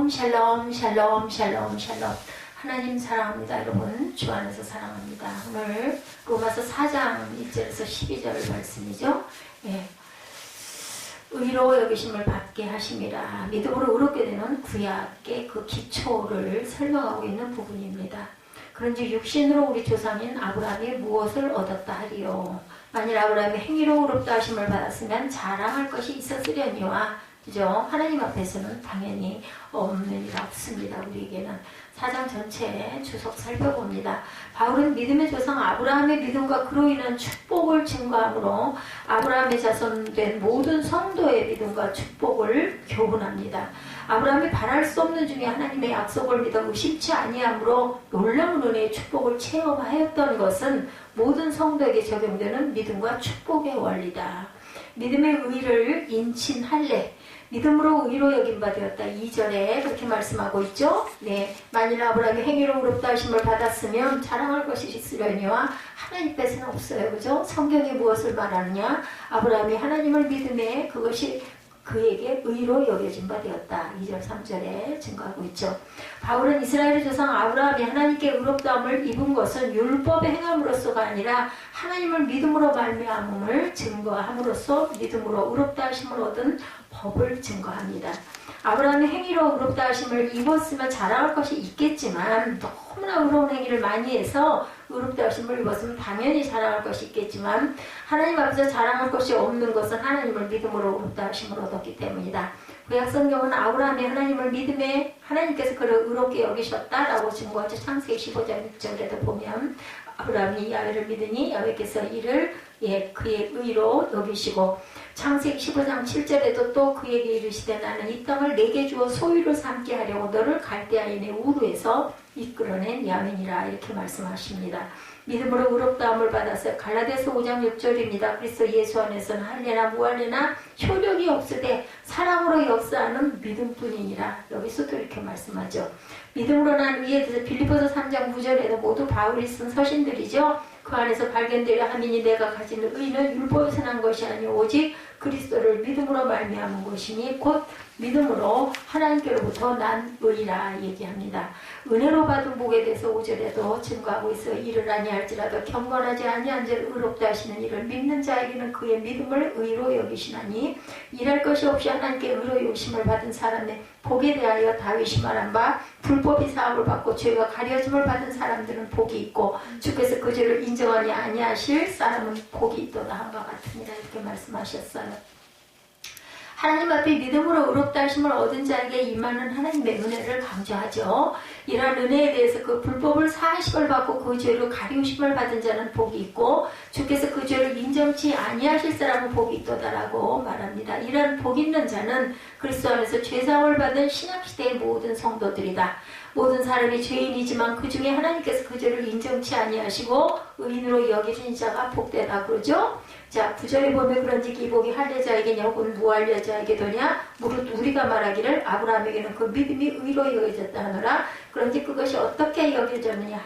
샬롬 샬롬 샬롬 샬롬. 하나님 사랑합니다. 여러분 주 안에서 사랑합니다. 오늘 로마서 4장 1절에서 12절 말씀이죠. 예. 의로 여기심을 받게 하심이라. 믿음으로 의롭게 되는 구약의 그 기초를 설명하고 있는 부분입니다. 그런지 육신으로 우리 조상인 아브라함이 무엇을 얻었다 하리요. 만일 아브라함이 행위로 의롭다 하심을 받았으면 자랑할 것이 있었으려니와. 그죠? 하나님 앞에서는 당연히 없는 일 없습니다. 우리에게는. 4장 전체의 주석 살펴봅니다. 바울은 믿음의 조상 아브라함의 믿음과 그로 인한 축복을 증거함으로 아브라함의 자손된 모든 성도의 믿음과 축복을 교훈합니다. 아브라함이 바랄 수 없는 중에 하나님의 약속을 믿어 의심치 아니함으로 놀라운 은혜의 축복을 체험하였던 것은 모든 성도에게 적용되는 믿음과 축복의 원리다. 믿음의 의를 인친할래. 믿음으로 의로 여김바 되었다. 2절에 그렇게 말씀하고 있죠. 네, 만일 아브라함이 행위로 의롭다 하심을 받았으면 자랑할 것이 있으려니와 하나님께서는 없어요. 그죠? 성경이 무엇을 말하느냐? 아브라함이 하나님을 믿음에 그것이 그에게 의로 여겨진 바 되었다. 2절 3절에 증거하고 있죠. 바울은 이스라엘의 조상 아브라함이 하나님께 의롭다함을 입은 것은 율법의 행함으로서가 아니라 하나님을 믿음으로 말미암음을 증거함으로써 믿음으로 의롭다 하심을 얻은 법을 증거합니다. 아브라함이 행위로 의롭다 하심을 입었으면 자랑할 것이 있겠지만 너무나 의로운 행위를 많이 해서 의롭다 하심을 입었으면 당연히 자랑할 것이 있겠지만 하나님 앞에서 자랑할 것이 없는 것은 하나님을 믿음으로 의롭다 하심을 얻었기 때문이다. 구약 성경은 아브라함이 하나님을 믿음에 하나님께서 그를 의롭게 여기셨다라고 증거하죠. 창세기 15장 6절에도 보면 아브라함이 야훼를 믿으니 야훼께서 이를 그의 의로 여기시고 창세기 15장 7절에도 또 그에게 이르시되 나는 이 땅을 내게 주어 소유를 삼게 하려고 너를 갈대아인의 우르에서 이끌어낸 야훼니라 이렇게 말씀하십니다. 믿음으로 의롭다함을 받았어요. 갈라디아서 5장 6절입니다. 그리스도 예수 안에서는 할례나 무할례나 효력이 없으되 사랑으로 역사하는 믿음뿐이니라. 여기서도 이렇게 말씀하죠. 믿음으로 난 의에 대해서 빌립보서 3장 9절에도 모두 바울이 쓴 서신들이죠. 그 안에서 발견되려 함이니 내가 가진 의는 율법에서 난 것이 아니오 오직 그리스도를 믿음으로 말미암은 것이니 곧 믿음으로 하나님께로부터 난 의라 얘기합니다. 은혜로 받은 복에 대해서 5절에도 증거하고 있어 이를 아니할지라도 경건하지 아니한 자를 의롭다 하시는 이를 믿는 자에게는 그의 믿음을 의로 여기시나니 일할 것이 없이 하나님께 의로 여기심을 받은 사람의 복에 대하여 다윗이 말한 바 불법이 사함을 받고 죄가 가려짐을 받은 사람들은 복이 있고 주께서 그 죄를 인정하지 아니하실 사람은 복이 있도다 한바 같으니라 이렇게 말씀하셨어요. 하나님 앞에 믿음으로 의롭다 하심을 얻은 자에게 임하는 하나님의 은혜를 강조하죠. 이러한 은혜에 대해서 그 불법을 사하심을 받고 그 죄로 가리우심을 받은 자는 복이 있고 주께서 그 죄를 인정치 아니하실 사람은 복이 있도다라고 말합니다. 이러한 복 있는 자는 그리스도 안에서 죄사함을 받은 신약시대의 모든 성도들이다. 모든 사람이 죄인이지만 그 중에 하나님께서 그 죄를 인정치 아니하시고 의인으로 여기신 자가 복되다 그러죠. 자, 9절에 보면 그런지 이 복이 할례자에게냐 혹은 무할례자에게도냐 무릇 우리가 말하기를 아브라함에게는 그 믿음이 의로 여겨졌다 하노라. 그런지 그것이 어떻게 여겨졌느냐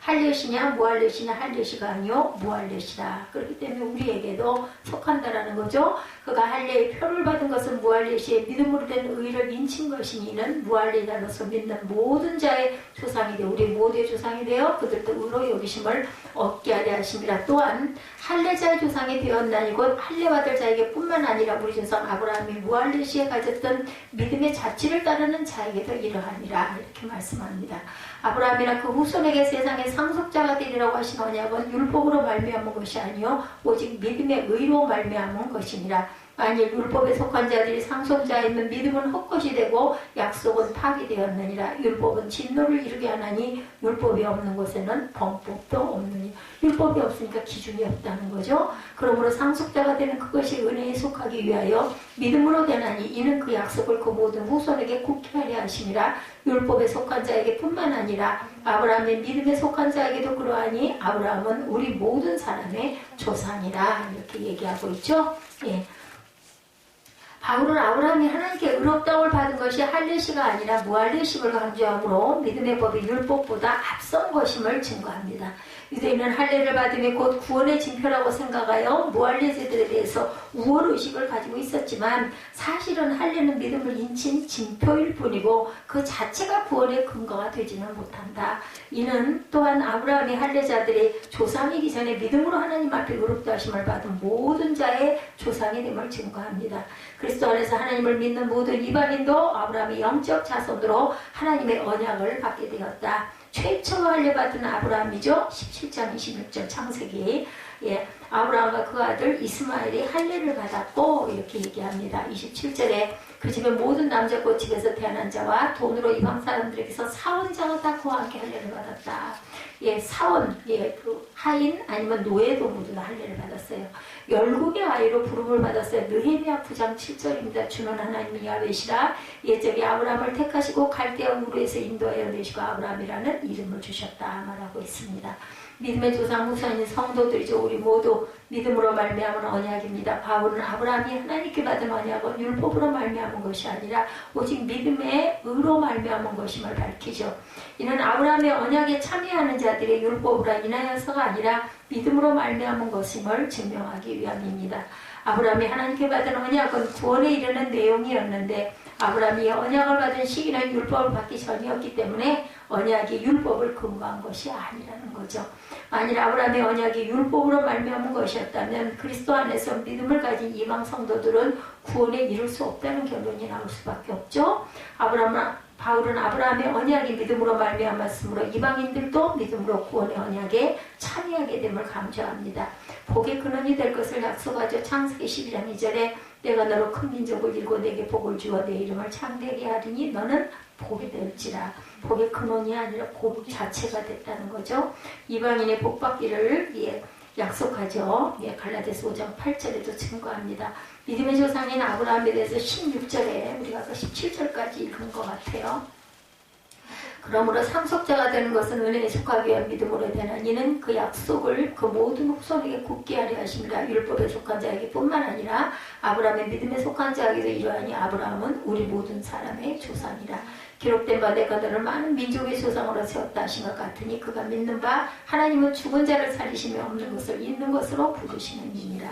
할례시냐 무할례시냐 할례시가 아니요 무할례시라. 그렇기 때문에 우리에게도 속한다라는 거죠. 그가 할례의 표를 받은 것은 무할례시에 믿음으로 된 의를 인친 것이니 이는 무할례자로서 믿는 모든 자의 조상이 되어 우리 모두의 조상이 되어 그들도 의로 여기심을 얻게 하려 하심이라. 또한 할례자의 조상이 되었나니 곧 할례받을 자에게 뿐만 아니라 우리 조상 아브라함이 무할례시에 가졌던 믿음의 자취를 따르는 자에게도 이러하니라 이렇게 말씀합니다. 아브라함이나 그 후손에게 세상의 상속자가 되리라고 하신 언약은 율법으로 말미암은 것이 아니요 오직 믿음의 의로 말미암은 것이니라. 만일 율법에 속한 자들이 상속자이면 믿음은 헛것이 되고 약속은 파기되었느니라. 율법은 진노를 이루게 하나니 율법이 없는 곳에는 범법도 없느니. 율법이 없으니까 기준이 없다는 거죠. 그러므로 상속자가 되는 그것이 은혜에 속하기 위하여 믿음으로 되나니 이는 그 약속을 그 모든 후손에게 굳게 하려 하심이라. 율법에 속한 자에게 뿐만 아니라 아브라함의 믿음에 속한 자에게도 그러하니 아브라함은 우리 모든 사람의 조상이라 이렇게 얘기하고 있죠. 예. 바울은 아브라함이 하나님께 의롭다움을 받은 것이 할례시가 아니라 무할례식을 강조하므로 믿음의 법이 율법보다 앞선 것임을 증거합니다. 유대인은 할례를 받음이 곧 구원의 징표라고 생각하여 무할례제들에 대해서 우월의식을 가지고 있었지만 사실은 할례는 믿음을 인친 징표일 뿐이고 그 자체가 구원의 근거가 되지는 못한다. 이는 또한 아브라함이 할례자들이 조상이기 전에 믿음으로 하나님 앞에 의롭다 하심을 받은 모든 자의 조상이 됨을 증거합니다. 그리스도 안에서 하나님을 믿는 모든 이방인도 아브라함의 영적 자손으로 하나님의 언약을 받게 되었다. 최초로 할례받은 아브라함이죠. 17장 26절 창세기. 아브라함과 그 아들 이스마엘이 할례를 받았고 이렇게 얘기합니다. 27절에 그 집의 모든 남자꽃 집에서 태어난 자와 돈으로 이방 사람들에게서 사원자가 다 그와 함께 할례를 받았다. 사원, 그 하인 아니면 노예도 모두 다 할례를 받았어요. 열국의 아이로 부름을 받았어요. 느헤미야 9장 7절입니다. 주는 하나님 야훼시라 옛적에 아브라함을 택하시고 갈대아 우르에서 인도하여 내시고 아브라함이라는 이름을 주셨다 말하고 있습니다. 믿음의 조상 후손인 성도들이죠. 우리 모두 믿음으로 말미암은 언약입니다. 바울은 아브라함이 하나님께 받은 언약은 율법으로 말미암은 것이 아니라 오직 믿음의 의로 말미암은 것임을 밝히죠. 이는 아브라함의 언약에 참여하는 자들의 율법으로 인하여서가 아니라 믿음으로 말미암은 것임을 증명하기 위함입니다. 아브라함이 하나님께 받은 언약은 구원에 이르는 내용이었는데 아브라함이 언약을 받은 시기는 율법을 받기 전이었기 때문에 언약이 율법을 근거한 것이 아니라는 거죠. 만일 아브라함의 언약이 율법으로 말미암은 것이었다면 그리스도 안에서 믿음을 가진 이방 성도들은 구원에 이룰 수 없다는 결론이 나올 수밖에 없죠. 바울은 아브라함의 언약이 믿음으로 말미암았으므로 이방인들도 믿음으로 구원의 언약에 참여하게 됨을 강조합니다. 복의 근원이 될 것을 약속하죠. 창세기 12장 2절에 내가 너로 큰 민족을 이루고 내게 복을 주어 내 이름을 창대하게 하리니 너는 복이 될지라. 복의 근원이 아니라 복 자체가 됐다는 거죠. 이방인의 복받기를 약속하죠. 갈라디아서 5장 8절에도 증거합니다. 믿음의 조상인 아브라함에 대해서 16절에 우리가 아까 17절까지 읽은 것 같아요. 그러므로 상속자가 되는 것은 은혜에 속하기 위한 믿음으로 되나 이는 그 약속을 그 모든 후손에게 굳게 하려 하심이라. 율법에 속한 자에게 뿐만 아니라 아브라함의 믿음에 속한 자에게도 이러하니 아브라함은 우리 모든 사람의 조상이라. 기록된 바 내가 너를 많은 민족의 조상으로 세웠다 하신 것 같으니 그가 믿는 바 하나님은 죽은 자를 살리시며 없는 것을 있는 것으로 부르시는 이니라.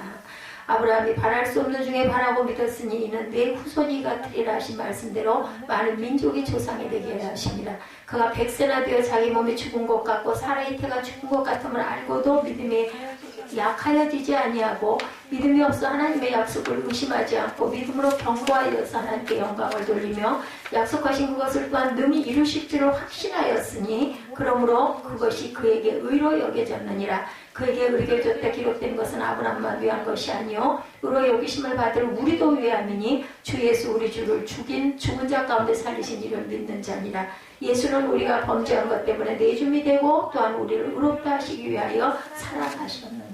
아브라함이 바랄 수 없는 중에 바라고 믿었으니 이는 내 후손이 같으리라 하신 말씀대로 많은 민족의 조상이 되게 하려 하심이라. 그가 100세나 되어 자기 몸이 죽은 것 같고 사라의 태가 죽은 것 같음을 알고도 믿음이 약하여지지 아니하고 믿음이 없어 하나님의 약속을 의심하지 않고 믿음으로 경고하여서 하나님께 영광을 돌리며 약속하신 그것을 또한 능히 이루실 줄을 확신하였으니 그러므로 그것이 그에게 의로 여겨졌느니라. 그에게 의를 줬다 기록된 것은 아브라함만 위한 것이 아니요 의로 여기심을 받을 우리도 위함이니 주 예수 우리 주를 죽인 죽은 자 가운데 살리신 이를 믿는 자니라. 예수는 우리가 범죄한 것 때문에 내줌이 되고 또한 우리를 의롭다 하시기 위하여 살아나셨느니라.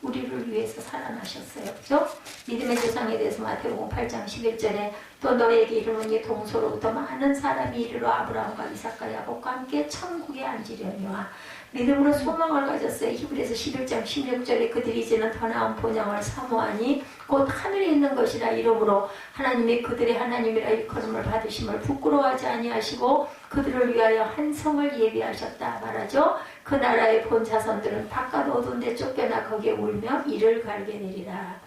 우리를 위해서 살아나셨어요. 그죠? 믿음의 조상에 대해서 마태복음 8장 11절에 또 너에게 이르노니 동서로부터 많은 사람이 이르러 아브라함과 이삭과 야곱과 함께 천국에 앉으려니와. 믿음으로 소망을 가졌어요. 히브리서 11장 16절에 그들이 이제는 더 나은 본향을 사모하니 곧 하늘에 있는 것이라. 이러므로 하나님이 그들의 하나님이라 일컬음을 받으심을 부끄러워하지 아니하시고 그들을 위하여 한 성을 예비하셨다 말하죠. 그 나라의 본 자손들은 바깥 어두운 데 쫓겨나 거기에 울며 이를 갈게 되리라.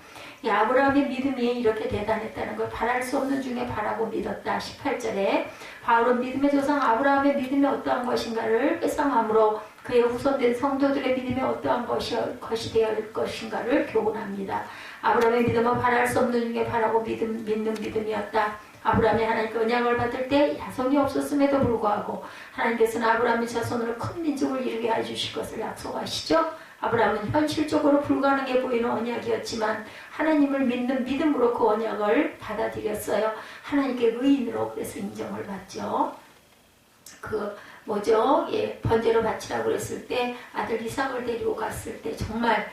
아브라함의 믿음이 이렇게 대단했다는 걸 바랄 수 없는 중에 바라고 믿었다. 18절에 바울은 믿음의 조상 아브라함의 믿음이 어떠한 것인가를 회상함으로 그의 후손된 성도들의 믿음이 어떠한 것이 되어야 것인가를 교훈합니다. 아브라함의 믿음은 바랄 수 없는 중에 바라고 믿는 믿음이었다. 아브라함이 하나님께 언약을 받을 때 자손이 없었음에도 불구하고 하나님께서는 아브라함의 자손으로 큰 민족을 이루게 해주실 것을 약속하시죠. 아브라함은 현실적으로 불가능해 보이는 언약이었지만 하나님을 믿는 믿음으로 그 언약을 받아들였어요. 하나님께 의인으로 그래서 인정을 받죠. 번제로 바치라고 그랬을 때 아들 이삭을 데리고 갔을 때 정말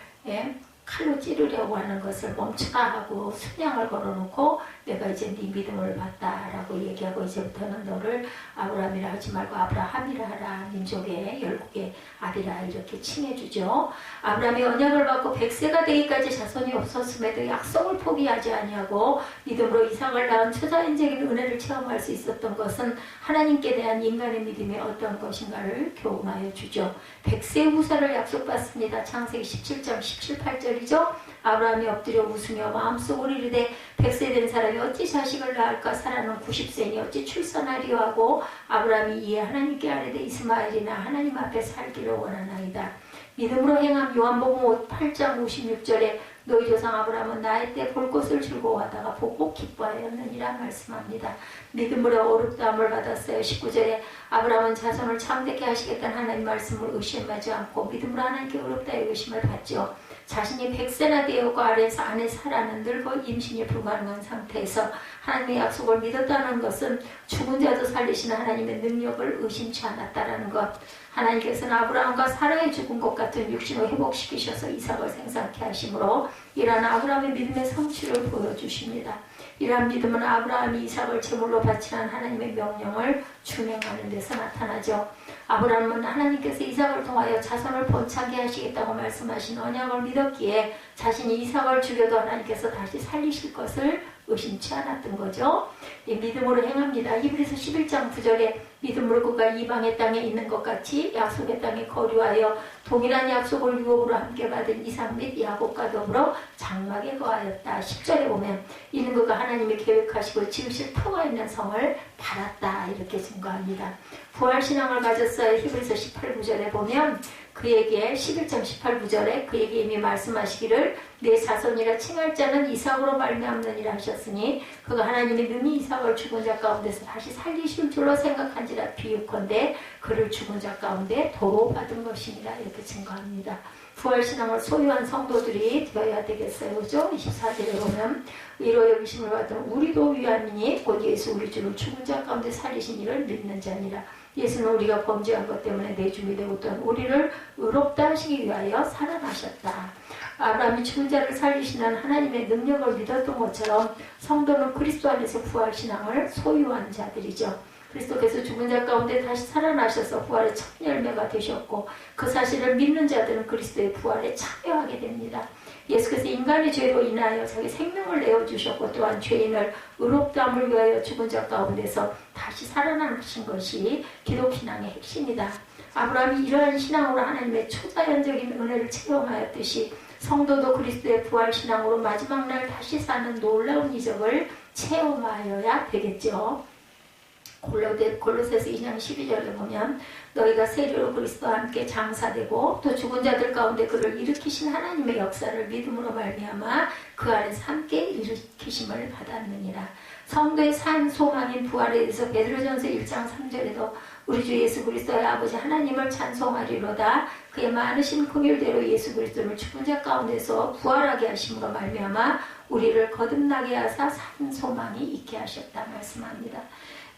칼로 찌르려고 하는 것을 멈추라 하고 순양을 걸어놓고 내가 이제 네 믿음을 봤다라고 얘기하고 이제부터는 너를 아브라함이라 하지 말고 아브라함이라 하라. 민족의 열국의 아비라 이렇게 칭해주죠. 아브라함이 언약을 받고 100세가 되기까지 자손이 없었음에도 약속을 포기하지 아니하고 믿음으로 이삭을 낳은 초자연적인 은혜를 체험할 수 있었던 것은 하나님께 대한 인간의 믿음이 어떤 것인가를 교훈하여 주죠. 100세 후사를 약속받습니다. 창세기 17장 17, 18절이죠. 아브라함이 엎드려 웃으며 마음속으로 이르되 100세 된 사람이 어찌 자식을 낳을까. 사라는 90세니 어찌 출산하리요 하고 아브라함이 이에 하나님께 아뢰되 이스마엘이나 하나님 앞에 살기를 원하나이다. 믿음으로 행함. 요한복음 8장 56절에 너희 조상 아브라함은 나의 때 볼 것을 즐거워하다가 보고 기뻐하였느니라 말씀합니다. 믿음으로 어렵다함을 받았어요. 19절에 아브라함은 자손을 참되게 하시겠다는 하나님 말씀을 의심하지 않고 믿음으로 하나님께 어렵다의 의심을 받죠. 자신이 100세나 되었고 아래에서 아내 사라는 늙어 임신이 불가능한 상태에서 하나님의 약속을 믿었다는 것은 죽은 자도 살리시는 하나님의 능력을 의심치 않았다라는 것. 하나님께서는 아브라함과 사라의 죽은 것 같은 육신을 회복시키셔서 이삭을 생산케 하심으로 이러한 아브라함의 믿음의 성취를 보여주십니다. 이러한 믿음은 아브라함이 이삭을 제물로 바치라는 하나님의 명령을 준행하는 데서 나타나죠. 아브라함은 하나님께서 이삭을 통하여 자손을 번창게 하시겠다고 말씀하신 언약을 믿었기에 자신이 이삭을 죽여도 하나님께서 다시 살리실 것을 의심치 않았던 거죠. 믿음으로 행합니다. 히브리서 11장 9절에 믿음으로 그가 이방의 땅에 있는 것 같이 약속의 땅에 거류하여 동일한 약속을 유업으로 함께 받은 이삭 및 야곱과 더불어 장막에 거하였다. 10절에 보면 이는 그가 하나님이 계획하시고 지으실 터가 있는 성을 받았다 이렇게 증거합니다. 부활신앙을 가졌어요. 히브리서 18, 9절에 보면 그에게 11장 18, 9절에 그에게 이미 말씀하시기를 내 자손이라 칭할 자는 이삭으로 말미암느니라 하셨으니 그가 하나님이 능히 이삭을 죽은 자 가운데서 다시 살리실 줄로 생각한지라 비유컨대 그를 죽은 자 가운데 도로 받은 것이니라 이렇게 증거합니다. 부활신앙을 소유한 성도들이 되어야 되겠어요. 그죠? 24절에 보면 의로 여기심을 받은 우리도 위함이니 곧 예수 우리 주를 죽은 자 가운데 살리신 이를 믿는 자니라. 예수는 우리가 범죄한 것 때문에 내줌이 되고 또한 우리를 의롭다 하시기 위하여 살아나셨다. 아브라함이 죽은 자를 살리시는 하나님의 능력을 믿었던 것처럼 성도는 그리스도 안에서 부활신앙을 소유한 자들이죠. 그리스도께서 죽은 자 가운데 다시 살아나셔서 부활의 첫 열매가 되셨고 그 사실을 믿는 자들은 그리스도의 부활에 참여하게 됩니다. 예수께서 인간의 죄로 인하여 자기 생명을 내어주셨고 또한 죄인을 의롭다함을 위하여 죽은 자 가운데서 다시 살아나신 것이 기독신앙의 핵심이다. 아브라함이 이러한 신앙으로 하나님의 초자연적인 은혜를 체험하였듯이 성도도 그리스도의 부활신앙으로 마지막 날 다시 사는 놀라운 이적을 체험하여야 되겠죠. 골로새서 2장 12절에 보면 너희가 세례로 그리스도와 함께 장사되고 또 죽은 자들 가운데 그를 일으키신 하나님의 역사를 믿음으로 말미암아 그 안에서 함께 일으키심을 받았느니라. 성도의 산 소망인 부활에 대해서 베드로전서 1장 3절에도 우리 주 예수 그리스도의 아버지 하나님을 찬송하리로다. 그의 많으신 긍휼대로 예수 그리스도를 죽은 자 가운데서 부활하게 하심으로 말미암아 우리를 거듭나게 하사 산 소망이 있게 하셨다 말씀합니다.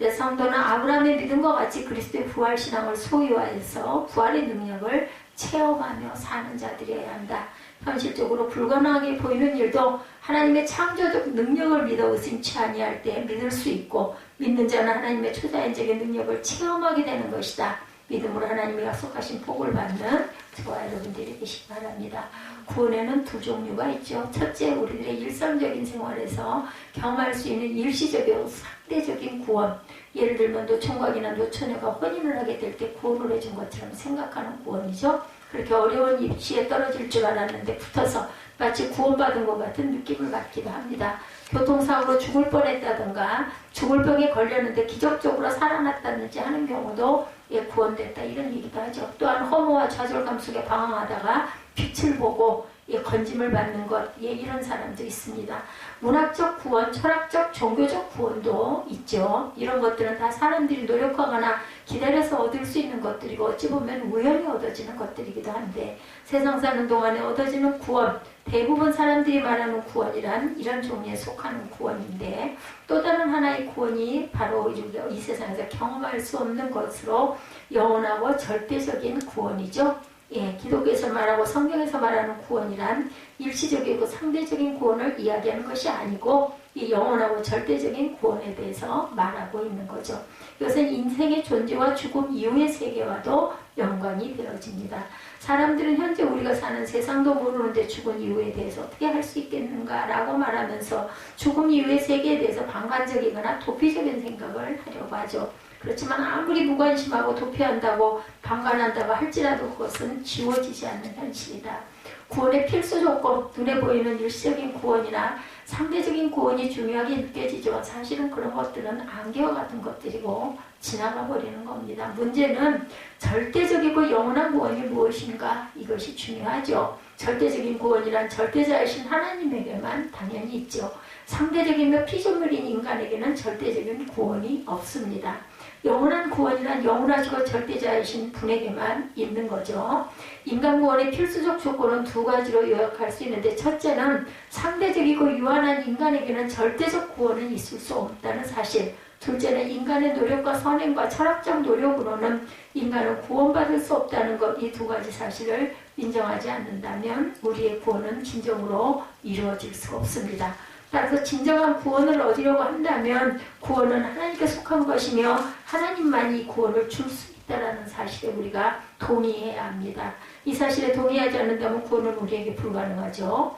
성도는 아브라함의 믿음과 같이 그리스도의 부활신앙을 소유하여서 부활의 능력을 체험하며 사는 자들이어야 한다. 현실적으로 불가능하게 보이는 일도 하나님의 창조적 능력을 믿어 의심치 아니할 때 믿을 수 있고 믿는 자는 하나님의 초자연적인 능력을 체험하게 되는 것이다. 믿음으로 하나님이 약속하신 복을 받는 저와 여러분들이 되시기 바랍니다. 구원에는 두 종류가 있죠. 첫째, 우리들의 일상적인 생활에서 경험할 수 있는 일시적이고 상대적인 구원. 예를 들면 노총각이나 노처녀가 혼인을 하게 될 때 구원을 해준 것처럼 생각하는 구원이죠. 그렇게 어려운 입시에 떨어질 줄 알았는데 붙어서 마치 구원받은 것 같은 느낌을 받기도 합니다. 교통사고로 죽을 뻔했다든가 죽을 병에 걸렸는데 기적적으로 살아났다든지 하는 경우도 구원됐다 이런 얘기도 하죠. 또한 허무와 좌절감 속에 방황하다가 빛을 보고 건짐을 받는 것 이런 사람도 있습니다. 문학적 구원, 철학적, 종교적 구원도 있죠. 이런 것들은 다 사람들이 노력하거나 기다려서 얻을 수 있는 것들이고 어찌 보면 우연히 얻어지는 것들이기도 한데 세상 사는 동안에 얻어지는 구원, 대부분 사람들이 말하는 구원이란 이런 종류에 속하는 구원인데 또 다른 하나의 구원이 바로 이 세상에서 경험할 수 없는 것으로 영원하고 절대적인 구원이죠. 예, 기독교에서 말하고 성경에서 말하는 구원이란 일시적이고 상대적인 구원을 이야기하는 것이 아니고 이 영원하고 절대적인 구원에 대해서 말하고 있는 거죠. 이것은 인생의 존재와 죽음 이후의 세계와도 연관이 되어집니다. 사람들은 현재 우리가 사는 세상도 모르는데 죽은 이후에 대해서 어떻게 할 수 있겠는가 라고 말하면서 죽음 이후의 세계에 대해서 방관적이거나 도피적인 생각을 하려고 하죠. 그렇지만 아무리 무관심하고 도피한다고 방관한다고 할지라도 그것은 지워지지 않는 현실이다. 구원의 필수 조건, 눈에 보이는 일시적인 구원이나 상대적인 구원이 중요하게 느껴지지만 사실은 그런 것들은 안개와 같은 것들이고 지나가 버리는 겁니다. 문제는 절대적이고 영원한 구원이 무엇인가, 이것이 중요하죠. 절대적인 구원이란 절대자이신 하나님에게만 당연히 있죠. 상대적이며 피조물인 인간에게는 절대적인 구원이 없습니다. 영원한 구원이란 영원하시고 절대자이신 분에게만 있는 거죠. 인간 구원의 필수적 조건은 두 가지로 요약할 수 있는데, 첫째는 상대적이고 유한한 인간에게는 절대적 구원은 있을 수 없다는 사실, 둘째는 인간의 노력과 선행과 철학적 노력으로는 인간은 구원받을 수 없다는 것, 이 두 가지 사실을 인정하지 않는다면 우리의 구원은 진정으로 이루어질 수가 없습니다. 따라서 진정한 구원을 얻으려고 한다면 구원은 하나님께 속한 것이며 하나님만이 구원을 줄 수 있다는 사실에 우리가 동의해야 합니다. 이 사실에 동의하지 않는다면 구원은 우리에게 불가능하죠.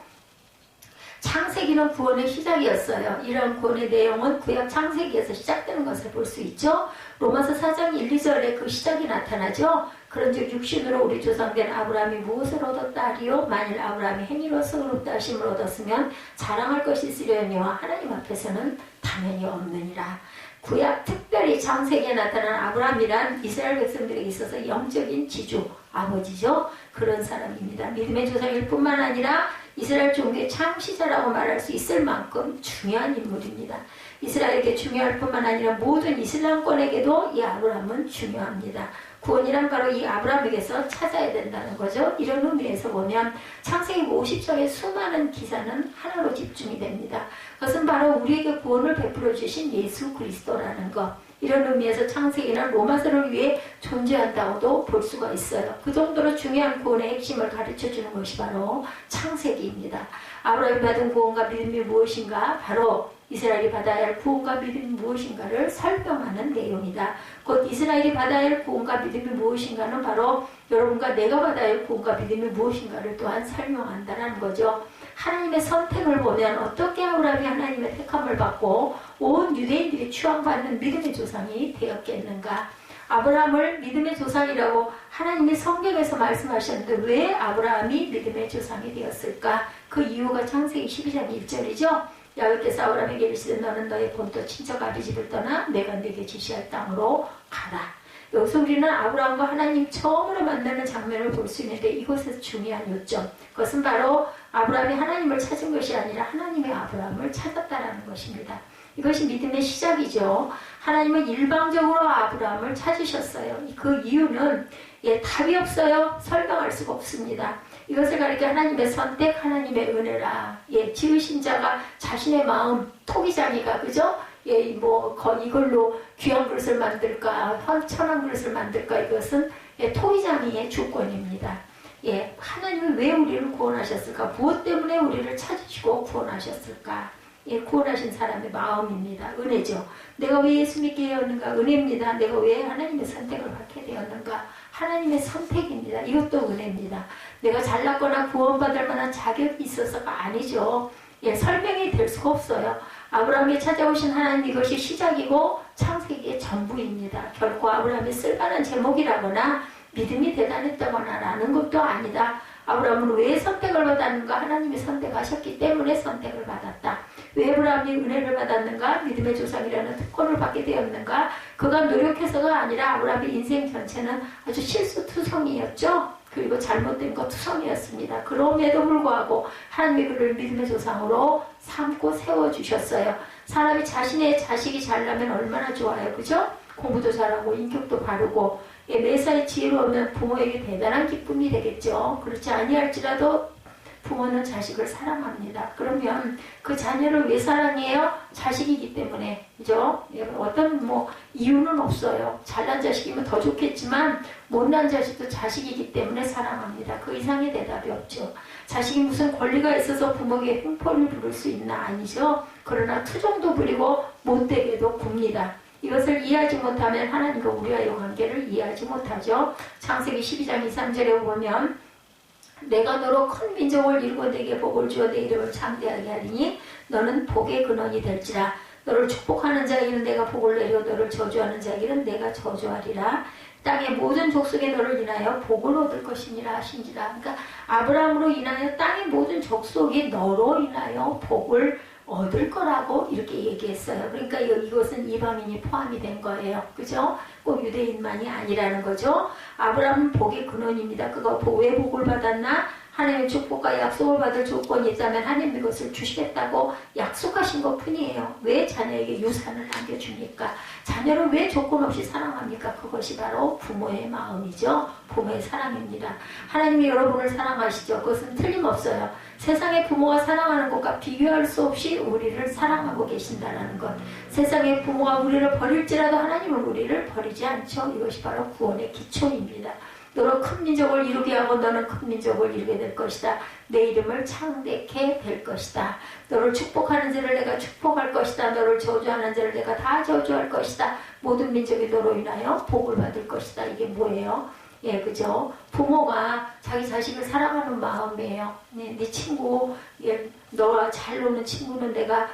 창세기는 구원의 시작이었어요. 이러한 구원의 내용은 구약 창세기에서 시작되는 것을 볼 수 있죠. 로마서 4장 1, 2절에 그 시작이 나타나죠. 그런즉 육신으로 우리 조상된 아브라함이 무엇을 얻었다 하리요? 만일 아브라함이 행위로서 의롭다 하심을 얻었으면 자랑할 것이 있으려니와 하나님 앞에서는 당연히 없느니라. 구약 특별히 창세기에 나타난 아브라함이란 이스라엘 백성들에게 있어서 영적인 지주, 아버지죠. 그런 사람입니다. 믿음의 조상일 뿐만 아니라 이스라엘 종교의 창시자라고 말할 수 있을 만큼 중요한 인물입니다. 이스라엘에게 중요할 뿐만 아니라 모든 이슬람권에게도 이 아브라함은 중요합니다. 구원이란 바로 이 아브라함에게서 찾아야 된다는 거죠. 이런 의미에서 보면 창세기 50장의 수많은 기사는 하나로 집중이 됩니다. 그것은 바로 우리에게 구원을 베풀어 주신 예수 그리스도라는 것. 이런 의미에서 창세기는 로마서를 위해 존재한다고도 볼 수가 있어요. 그 정도로 중요한 구원의 핵심을 가르쳐주는 것이 바로 창세기입니다. 아브라함이 받은 구원과 믿음이 무엇인가? 바로 이스라엘이 받아야 할 구원과 믿음이 무엇인가를 설명하는 내용이다. 곧 이스라엘이 받아야 할 구원과 믿음이 무엇인가는 바로 여러분과 내가 받아야 할 구원과 믿음이 무엇인가를 또한 설명한다는 거죠. 하나님의 선택을 보면 어떻게 아브라함이 하나님의 택함을 받고 온 유대인들이 추앙받는 믿음의 조상이 되었겠는가? 아브라함을 믿음의 조상이라고 하나님이 성경에서 말씀하셨는데 왜 아브라함이 믿음의 조상이 되었을까? 그 이유가 창세기 12장 1절이죠. 여호와께서 아브라함에게 이르시되 너는 너의 본토 친척 아비집을 떠나 내가 네게 지시할 땅으로 가라. 여기서 우리는 아브라함과 하나님 처음으로 만나는 장면을 볼 수 있는데 이곳에서 중요한 요점, 그것은 바로 아브라함이 하나님을 찾은 것이 아니라 하나님의 아브라함을 찾았다라는 것입니다. 이것이 믿음의 시작이죠. 하나님은 일방적으로 아브라함을 찾으셨어요. 그 이유는 답이 없어요. 설명할 수가 없습니다. 이것을 가리켜 하나님의 선택, 하나님의 은혜라. 지으신 자가 자신의 마음, 토기장이가, 그죠? 이걸로 귀한 그릇을 만들까, 천한 그릇을 만들까, 이것은 토기장이의 주권입니다. 하나님은 왜 우리를 구원하셨을까? 무엇 때문에 우리를 찾으시고 구원하셨을까? 구원하신 사람의 마음입니다. 은혜죠. 내가 왜 예수 믿게 되었는가? 은혜입니다. 내가 왜 하나님의 선택을 받게 되었는가? 하나님의 선택입니다. 이것도 은혜입니다. 내가 잘났거나 구원받을 만한 자격이 있어서가 아니죠. 설명이 될 수가 없어요. 아브라함이 찾아오신 하나님, 이것이 시작이고 창세기의 전부입니다. 결코 아브라함이 쓸만한 제목이라거나 믿음이 대단했다거나 라는 것도 아니다. 아브라함은 왜 선택을 받았는가? 하나님이 선택하셨기 때문에 선택을 받았다. 왜 아브라함이 은혜를 받았는가? 믿음의 조상이라는 특권을 받게 되었는가? 그가 노력해서가 아니라 아브라함의 인생 전체는 아주 실수투성이었죠. 그리고 잘못된 것 투성이었습니다. 그럼에도 불구하고 하나님이 그를 믿음의 조상으로 삼고 세워주셨어요. 사람이 자신의 자식이 잘나면 얼마나 좋아요. 그죠? 공부도 잘하고 인격도 바르고 매사에 지혜로우면 부모에게 대단한 기쁨이 되겠죠. 그렇지 아니할지라도 부모는 자식을 사랑합니다. 그러면 그 자녀를 왜 사랑해요? 자식이기 때문에. 그죠? 어떤 이유는 없어요. 잘난 자식이면 더 좋겠지만 못난 자식도 자식이기 때문에 사랑합니다. 그 이상의 대답이 없죠. 자식이 무슨 권리가 있어서 부모에게 흉포를 부를 수 있나? 아니죠. 그러나 투정도 부리고 못되게도 굽니다. 이것을 이해하지 못하면 하나님과 우리와의 관계를 이해하지 못하죠. 창세기 12장 2, 3절에 보면 내가 너로 큰 민족을 이루고 내게 복을 주어 내 이름을 창대하게 하리니 너는 복의 근원이 될지라. 너를 축복하는 자에게는 내가 복을 내려 너를 저주하는 자에게는 내가 저주하리라. 땅의 모든 족속에 너를 인하여 복을 얻을 것이니라 하신지라. 그러니까 아브라함으로 인하여 땅의 모든 족속이 너로 인하여 복을 얻을 거라고 이렇게 얘기했어요. 그러니까 이것은 이방인이 포함이 된 거예요. 그죠? 꼭 유대인만이 아니라는 거죠. 아브라함은 복의 근원입니다. 그가 왜 복을 받았나? 하나님의 축복과 약속을 받을 조건이 있다면 하나님이 그것을 주시겠다고 약속하신 것 뿐이에요. 왜 자녀에게 유산을 남겨줍니까? 자녀를 왜 조건 없이 사랑합니까? 그것이 바로 부모의 마음이죠. 부모의 사랑입니다. 하나님이 여러분을 사랑하시죠. 그것은 틀림없어요. 세상의 부모가 사랑하는 것과 비교할 수 없이 우리를 사랑하고 계신다는 것. 세상의 부모가 우리를 버릴지라도 하나님은 우리를 버리지 않죠. 이것이 바로 구원의 기초입니다. 너로 큰 민족을 이루게 하고 너는 큰 민족을 이루게 될 것이다. 내 이름을 창대케 될 것이다. 너를 축복하는 자를 내가 축복할 것이다. 너를 저주하는 자를 내가 다 저주할 것이다. 모든 민족이 너로 인하여 복을 받을 것이다. 이게 뭐예요? 예, 그죠? 부모가 자기 자식을 사랑하는 마음이에요. 네 친구, 너와 잘 노는 친구는 내가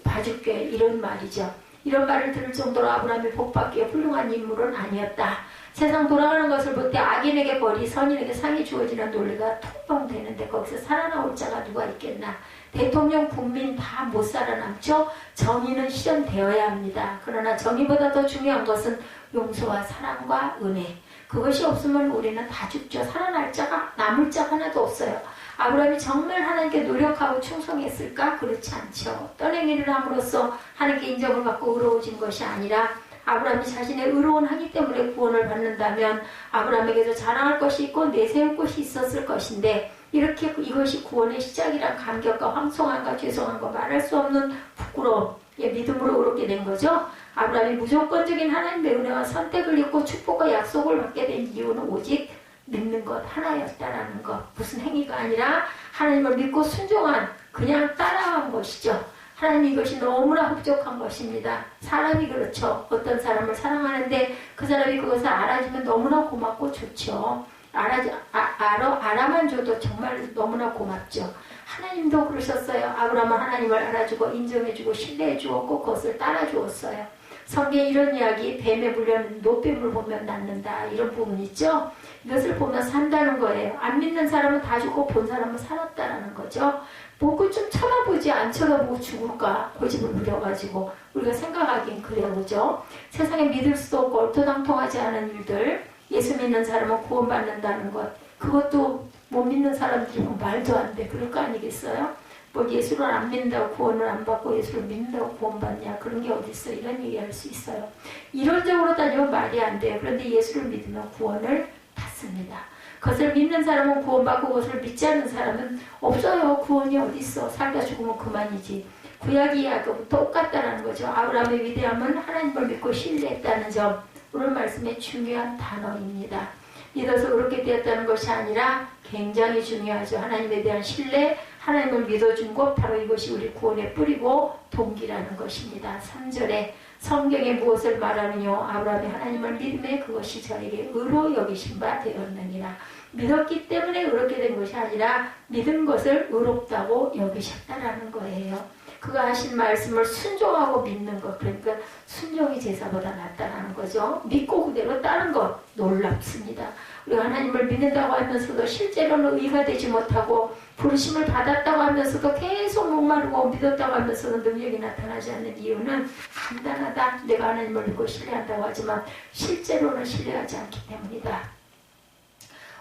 봐줄게. 이런 말이죠. 이런 말을 들을 정도로 아브라함이 복받기에 훌륭한 인물은 아니었다. 세상 돌아가는 것을 볼 때 악인에게 벌이 선인에게 상이 주어지는 논리가 통용되는데 거기서 살아나올 자가 누가 있겠나. 대통령 국민 다 못 살아남죠. 정의는 실현되어야 합니다. 그러나 정의보다 더 중요한 것은 용서와 사랑과 은혜. 그것이 없으면 우리는 다 죽죠. 살아날 자가 남을 자가 하나도 없어요. 아브라함이 정말 하나님께 노력하고 충성했을까? 그렇지 않죠. 떠내기를 함으로써 하나님께 인정을 받고 의로워진 것이 아니라 아브라함이 자신의 의로운 하기 때문에 구원을 받는다면 아브라함에게도 자랑할 것이 있고 내세울 것이 있었을 것인데 이렇게 이것이 구원의 시작이란 감격과 황송함과 죄송함과 말할 수 없는 부끄러움, 믿음으로 의롭게 된 거죠. 아브라함이 무조건적인 하나님의 은혜와 선택을 입고 축복과 약속을 받게 된 이유는 오직 믿는 것 하나였다라는 것. 무슨 행위가 아니라 하나님을 믿고 순종한 그냥 따라간 것이죠. 하나님 이것이 너무나 흡족한 것입니다. 사람이 그렇죠. 어떤 사람을 사랑하는데 그 사람이 그것을 알아주면 너무나 고맙고 좋죠. 알아만 줘도 정말 너무나 고맙죠. 하나님도 그러셨어요. 아브라함은 하나님을 알아주고 인정해주고 신뢰해주고 꼭 그것을 따라주었어요. 성경에 이런 이야기, 뱀에 물려는 노뱀을 보면 낫는다 이런 부분 있죠. 이것을 보면 산다는 거예요. 안 믿는 사람은 다 죽고 본 사람은 살았다라는 거죠. 보고 좀 쳐다보지 안 쳐다보고 죽을까 고집을 부려가지고 우리가 생각하기엔 그래요. 그죠? 세상에 믿을 수도 없고 얼토당통하지 않은 일들, 예수 믿는 사람은 구원받는다는 것, 그것도 못 믿는 사람들이 말도 안 돼. 그럴 거 아니겠어요? 뭐 예수를 안 믿는다고 구원을 안 받고 예수를 믿는다고 구원받냐, 그런 게 어딨어. 이런 얘기할 수 있어요. 이론적으로 따지면 말이 안 돼요. 그런데 예수를 믿으면 구원을 받습니다. 그것을 믿는 사람은 구원받고 그것을 믿지 않는 사람은 없어요. 구원이 어딨어. 살다 죽으면 그만이지. 구약 이야기하고 똑같다는 거죠. 아브라함의 위대함은 하나님을 믿고 신뢰했다는 점, 오늘 말씀의 중요한 단어입니다. 믿어서 그렇게 되었다는 것이 아니라 굉장히 중요하죠. 하나님에 대한 신뢰, 하나님을 믿어준 것, 바로 이것이 우리 구원의 뿌리고 동기라는 것입니다. 3절에 성경에 무엇을 말하느냐? 아브라함이 하나님을 믿음에 그것이 저에게 의로 여기신 바 되었느니라. 믿었기 때문에 의롭게 된 것이 아니라 믿은 것을 의롭다고 여기셨다라는 거예요. 그가 하신 말씀을 순종하고 믿는 것, 그러니까 순종이 제사보다 낫다라는 거죠. 믿고 그대로 따른 것, 놀랍습니다. 우리가 하나님을 믿는다고 하면서도 실제로는 의가 되지 못하고 부르심을 받았다고 하면서도 계속 목마르고 믿었다고 하면서도 능력이 나타나지 않는 이유는 간단하다. 내가 하나님을 믿고 신뢰한다고 하지만 실제로는 신뢰하지 않기 때문이다.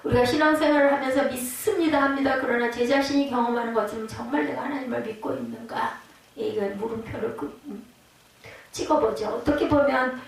우리가 신앙생활을 하면서 믿습니다 합니다. 그러나 제 자신이 경험하는 것처럼 정말 내가 하나님을 믿고 있는가? 이건 물음표를 찍어보죠. 어떻게 보면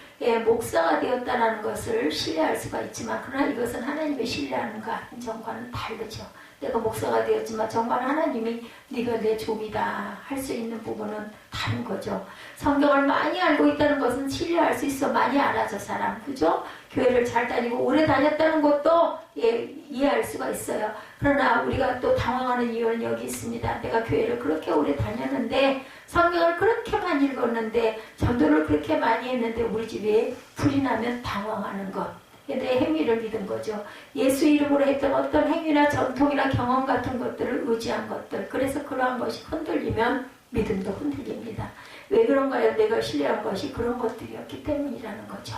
목사가 되었다는 것을 신뢰할 수가 있지만 그러나 이것은 하나님의 신뢰하는가 하는 점과는 다르죠. 내가 목사가 되었지만 정말 하나님이 네가 내 종이다 할 수 있는 부분은 다른 거죠. 성경을 많이 알고 있다는 것은 신뢰할 수 있어. 많이 알아서 사람, 그죠? 교회를 잘 다니고 오래 다녔다는 것도 이해할 수가 있어요. 그러나 우리가 또 당황하는 이유는 여기 있습니다. 내가 교회를 그렇게 오래 다녔는데, 성경을 그렇게 많이 읽었는데, 전도를 그렇게 많이 했는데 우리 집에 불이 나면 당황하는 것. 내 행위를 믿은 거죠. 예수 이름으로 했던 어떤 행위나 전통이나 경험 같은 것들을 의지한 것들. 그래서 그러한 것이 흔들리면 믿음도 흔들립니다. 왜 그런가요? 내가 신뢰한 것이 그런 것들이었기 때문이라는 거죠.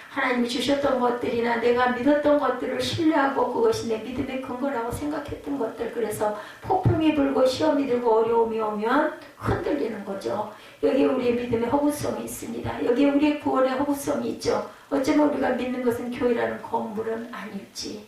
하나님이 주셨던 것들이나 내가 믿었던 것들을 신뢰하고 그것이 내 믿음의 근거라고 생각했던 것들. 그래서 폭풍이 불고 시험이 들고 어려움이 오면 흔들리는 거죠. 여기에 우리의 믿음의 허구성이 있습니다. 여기에 우리의 구원의 허구성이 있죠. 어쩌면 우리가 믿는 것은 교회라는 건물은 아닐지,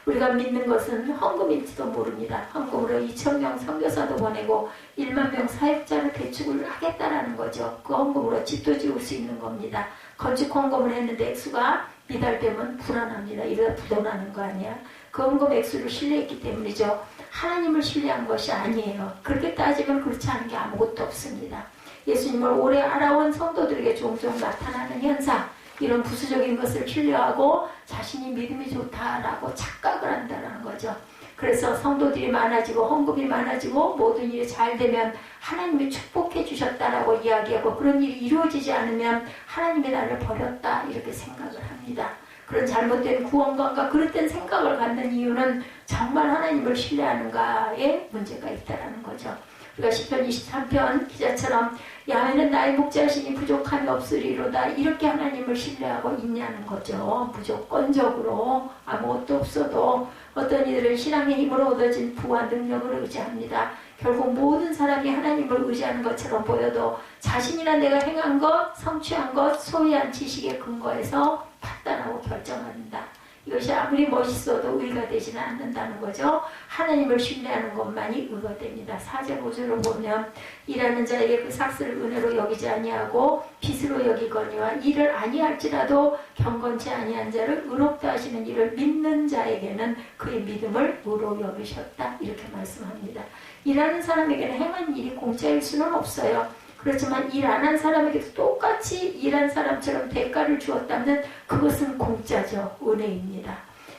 우리가 믿는 것은 헌금일지도 모릅니다. 헌금으로 2,000명 선교사도 보내고 1만 명 사역자를 배축을 하겠다라는 거죠. 그 헌금으로 집도 지을 수 있는 겁니다. 건축 헌금을 했는데 액수가 미달되면 불안합니다. 이러다 부도나는 거 아니야? 그 헌금 액수를 신뢰했기 때문이죠. 하나님을 신뢰한 것이 아니에요. 그렇게 따지면 그렇지 않은 게 아무것도 없습니다. 예수님을 오래 알아온 성도들에게 종종 나타나는 현상, 이런 부수적인 것을 신뢰하고 자신이 믿음이 좋다라고 착각을 한다는 거죠. 그래서 성도들이 많아지고 헌금이 많아지고 모든 일이 잘 되면 하나님이 축복해 주셨다라고 이야기하고, 그런 일이 이루어지지 않으면 하나님이 나를 버렸다 이렇게 생각을 합니다. 그런 잘못된 구원관과 그릇된 생각을 갖는 이유는 정말 하나님을 신뢰하는가에 문제가 있다는 거죠. 우리가 시편 23편 기자처럼 야훼는 나의 목자시니 부족함이 없으리로다 이렇게 하나님을 신뢰하고 있냐는 거죠. 무조건적으로 아무것도 없어도 어떤 이들은 신앙의 힘으로 얻어진 부와 능력을 의지합니다. 결국 모든 사람이 하나님을 의지하는 것처럼 보여도 자신이나 내가 행한 것, 성취한 것, 소유한 지식에 근거해서 판단하고 결정한다. 이것이 아무리 멋있어도 의가 되지는 않는다는 거죠. 하나님을 신뢰하는 것만이 의가 됩니다. 4절 5절을 보면 일하는 자에게 그 삭슬을 은혜로 여기지 아니하고 빚으로 여기거니와 일을 아니할지라도 경건치 아니한 자를 의롭다 하시는 일을 믿는 자에게는 그의 믿음을 의로 여기셨다 이렇게 말씀합니다. 일하는 사람에게는 행한 일이 공짜일 수는 없어요. 그렇지만 일 안 한 사람에게도 똑같이 일한 사람처럼 대가를 주었다면 그것은 공짜죠. 은혜입니다.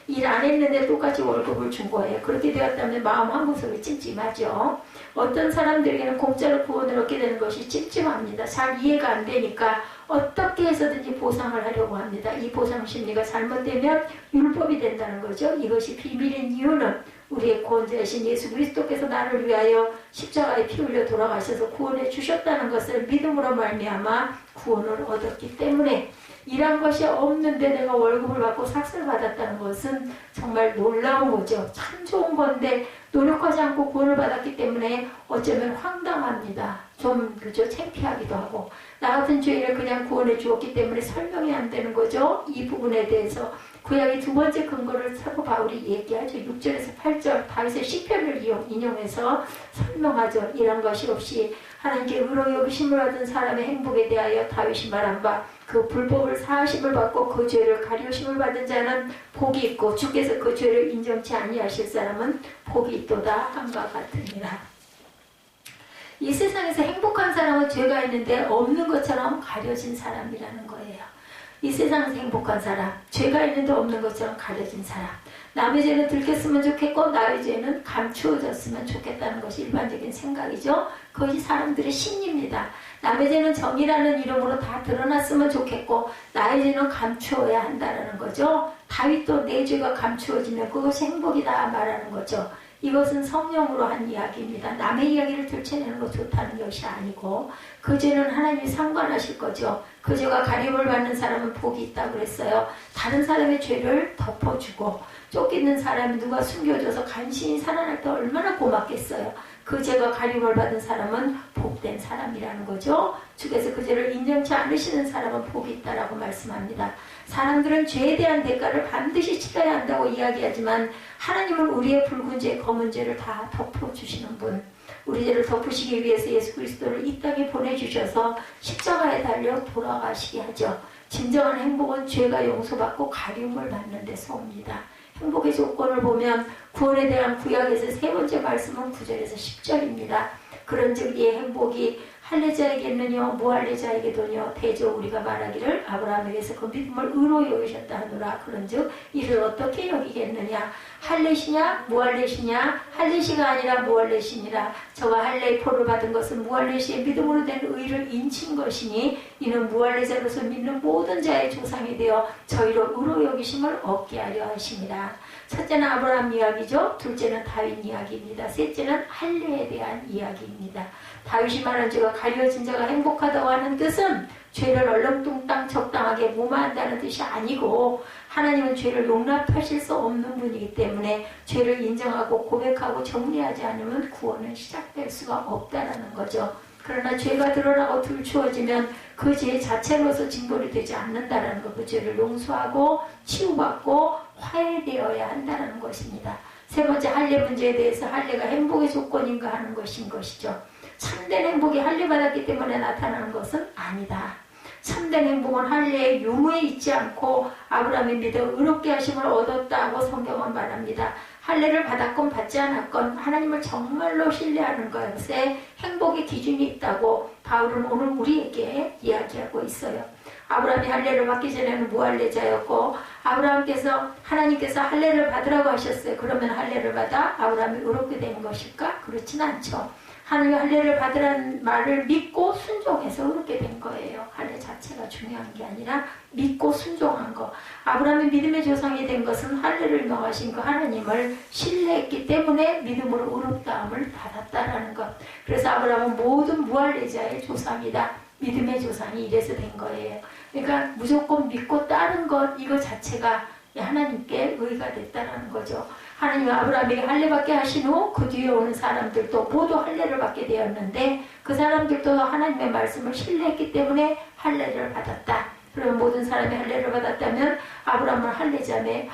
일 안 했는데 똑같이 월급을 준 거예요. 그렇게 되었다면 마음 한구석이 찜찜하죠. 어떤 사람들에게는 공짜로 구원을 얻게 되는 것이 찜찜합니다. 잘 이해가 안 되니까 어떻게 해서든지 보상을 하려고 합니다. 이 보상 심리가 잘못되면 율법이 된다는 거죠. 이것이 비밀인 이유는 우리의 구원자이신 예수 그리스도께서 나를 위하여 십자가에 피 흘려 돌아가셔서 구원해 주셨다는 것을 믿음으로 말미암아 구원을 얻었기 때문에, 일한 것이 없는데 내가 월급을 받고 삭슬 받았다는 것은 정말 놀라운 거죠. 참 좋은 건데 노력하지 않고 구원을 받았기 때문에 어쩌면 황당합니다. 좀 그죠, 창피하기도 하고, 나 같은 죄인을 그냥 구원해 주었기 때문에 설명이 안 되는 거죠. 이 부분에 대해서 구약의 두 번째 근거를 사도 바울이 얘기하죠. 6절에서 8절 다윗의 시편을 인용해서 설명하죠. 이런 것이 없이 하나님께 의로 여기심을 얻은 사람의 행복에 대하여 다윗이 말한 바, 그 불법을 사하심을 받고 그 죄를 가려심을 받은 자는 복이 있고 주께서 그 죄를 인정치 아니하실 사람은 복이 있도다 한바 같으니라. 이 세상에서 행복한 사람은 죄가 있는데 없는 것처럼 가려진 사람이라는 거예요. 이 세상에서 행복한 사람, 죄가 있는데 없는 것처럼 가려진 사람, 남의 죄는 들켰으면 좋겠고 나의 죄는 감추어졌으면 좋겠다는 것이 일반적인 생각이죠. 그것이 사람들의 심리입니다. 남의 죄는 정의라는 이름으로 다 드러났으면 좋겠고 나의 죄는 감추어야 한다는 거죠. 다윗도 내 죄가 감추어지면 그것이 행복이다 말하는 거죠. 이것은 성령으로 한 이야기입니다. 남의 이야기를 들춰내는 것 좋다는 것이 아니고 그 죄는 하나님이 상관하실 거죠. 그 죄가 가림을 받는 사람은 복이 있다고 그랬어요. 다른 사람의 죄를 덮어주고 쫓기는 사람이 누가 숨겨줘서 간신히 살아날 때 얼마나 고맙겠어요. 그 죄가 가림을 받은 사람은 복된 사람이라는 거죠. 주께서 그 죄를 인정치 않으시는 사람은 복이 있다라고 말씀합니다. 사람들은 죄에 대한 대가를 반드시 치러야 한다고 이야기하지만 하나님은 우리의 붉은 죄, 검은 죄를 다 덮어주시는 분, 우리 죄를 덮으시기 위해서 예수 그리스도를 이 땅에 보내주셔서 십자가에 달려 돌아가시게 하죠. 진정한 행복은 죄가 용서받고 가림을 받는 데서 옵니다. 행복의 조건을 보면 구원에 대한 구약에서 세 번째 말씀은 9절에서 10절입니다. 그런즉 이의 행복이 할례자에게는요 무할례자에게도요 대저 우리가 말하기를 아브라함에게서 그 믿음을 의로 여기셨다 하노라. 그런즉 이를 어떻게 여기겠느냐? 할례시냐 무할례시냐? 할례시가 아니라 무할례시니라. 저와 할례의 표를 받은 것은 무할례시의 믿음으로 된 의를 인친 것이니 이는 무할례자로서 믿는 모든 자의 조상이 되어 저희로 의로 여기심을 얻게 하려 하심이라. 첫째는 아브라함 이야기죠. 둘째는 다윗 이야기입니다. 셋째는 할례에 대한 이야기입니다. 다윗이 말한 죄가 가려진 자가 행복하다고 하는 뜻은 죄를 얼렁뚱땅 적당하게 무마한다는 뜻이 아니고 하나님은 죄를 용납하실 수 없는 분이기 때문에 죄를 인정하고 고백하고 정리하지 않으면 구원은 시작될 수가 없다는 거죠. 그러나 죄가 드러나고 들추어지면 그 죄 자체로서 징벌이 되지 않는다는 것, 그 죄를 용서하고 치유받고 화해되어야 한다는 것입니다. 세 번째 할례 문제에 대해서 할례가 행복의 조건인가 하는 것인 것이죠. 참된 행복이 할례 받았기 때문에 나타나는 것은 아니다. 참된 행복은 할례의 유무에 있지 않고 아브라함의 믿음 의롭게 하심을 얻었다고 성경은 말합니다. 할례를 받았건 받지 않았건 하나님을 정말로 신뢰하는 것에 행복의 기준이 있다고 바울은 오늘 우리에게 이야기하고 있어요. 아브라함이 할례를 받기 전에는 무할례자였고 하나님께서 할례를 받으라고 하셨어요. 그러면 할례를 받아 아브라함이 의롭게 된 것일까? 그렇진 않죠. 하나님이 할례를 받으라는 말을 믿고 순종해서 의롭게 된 거예요. 할례 자체가 중요한 게 아니라 믿고 순종한 거. 아브라함이 믿음의 조상이 된 것은 할례를 명하신 그 하나님을 신뢰했기 때문에 믿음으로 의롭다함을 받았다라는 것. 그래서 아브라함은 모든 무할례자의 조상이다. 믿음의 조상이 이래서 된 거예요. 그러니까 무조건 믿고 따른 것 이거 자체가 하나님께 의가 됐다는 거죠. 하나님이 아브라함에게 할례 받게 하신 후 그 뒤에 오는 사람들도 모두 할례를 받게 되었는데 그 사람들도 하나님의 말씀을 신뢰했기 때문에 할례를 받았다. 그러면 모든 사람이 할례를 받았다면 아브라함은 할례자의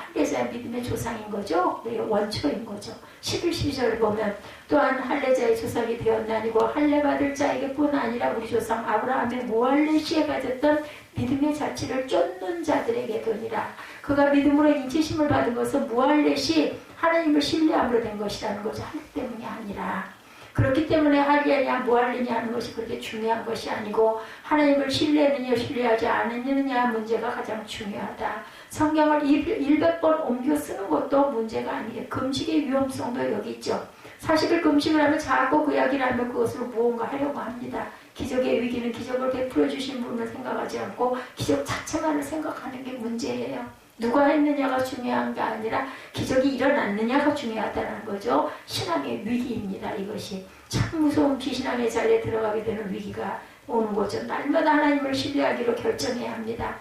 믿음의 조상인 거죠. 원초인 거죠. 11, 12절을 보면 또한 할례자의 조상이 되었나니고 할례 받을 자에게뿐 아니라 우리 조상 아브라함의 무할례 시에 가졌던 믿음의 자취를 쫓는 자들에게도니라. 그가 믿음으로 인치심을 받은 것은 무할례 시 하나님을 신뢰함으로 된 것이라는 거죠. 할례 때문이 아니라. 그렇기 때문에 할례냐 무할례냐 하는 것이 그렇게 중요한 것이 아니고 하나님을 신뢰하느냐 신뢰하지 않느냐 문제가 가장 중요하다. 성경을 100번 옮겨 쓰는 것도 문제가 아니에요. 금식의 위험성도 여기 있죠. 사실을 금식을 하면 자꾸 그 이야기를 하면 그것으로 무언가 하려고 합니다. 기적의 위기는 기적을 베풀어 주신 분을 생각하지 않고 기적 자체만을 생각하는 게 문제예요. 누가 했느냐가 중요한 게 아니라 기적이 일어났느냐가 중요하다는 거죠. 신앙의 위기입니다. 이것이 참 무서운 비신앙의 자리에 들어가게 되는 위기가 오는 거죠. 날마다 하나님을 신뢰하기로 결정해야 합니다.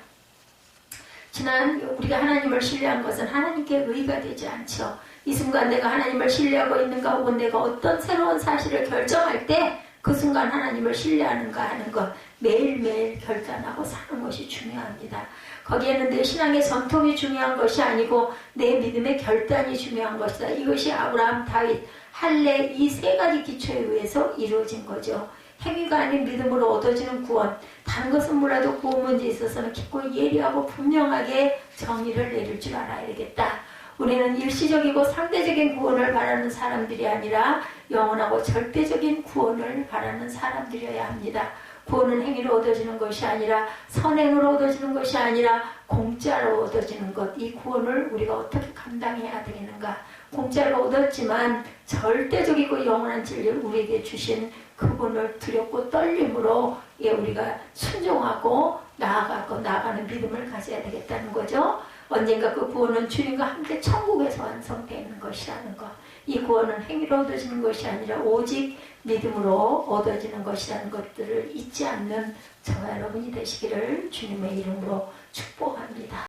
우리가 하나님을 신뢰한 것은 하나님께 의가 되지 않죠. 이 순간 내가 하나님을 신뢰하고 있는가 혹은 내가 어떤 새로운 사실을 결정할 때 그 순간 하나님을 신뢰하는가 하는 것 매일매일 결단하고 사는 것이 중요합니다. 거기에는 내 신앙의 전통이 중요한 것이 아니고 내 믿음의 결단이 중요한 것이다. 이것이 아브라함, 다윗, 할례 이 세 가지 기초에 의해서 이루어진 거죠. 행위가 아닌 믿음으로 얻어지는 구원. 다른 것은 몰라도 구원 문제에 있어서는 깊고 예리하고 분명하게 정의를 내릴 줄 알아야 되겠다. 우리는 일시적이고 상대적인 구원을 바라는 사람들이 아니라 영원하고 절대적인 구원을 바라는 사람들이어야 합니다. 구원은 행위로 얻어지는 것이 아니라 선행으로 얻어지는 것이 아니라 공짜로 얻어지는 것. 이 구원을 우리가 어떻게 감당해야 되겠는가. 공짜로 얻었지만 절대적이고 영원한 진리를 우리에게 주신 그분을 두렵고 떨림으로 우리가 순종하고 나아가는 믿음을 가져야 되겠다는 거죠. 언젠가 그 구원은 주님과 함께 천국에서 완성되는 것이라는 것. 이 구원은 행위로 얻어지는 것이 아니라 오직 믿음으로 얻어지는 것이라는 것들을 잊지 않는 저와 여러분이 되시기를 주님의 이름으로 축복합니다.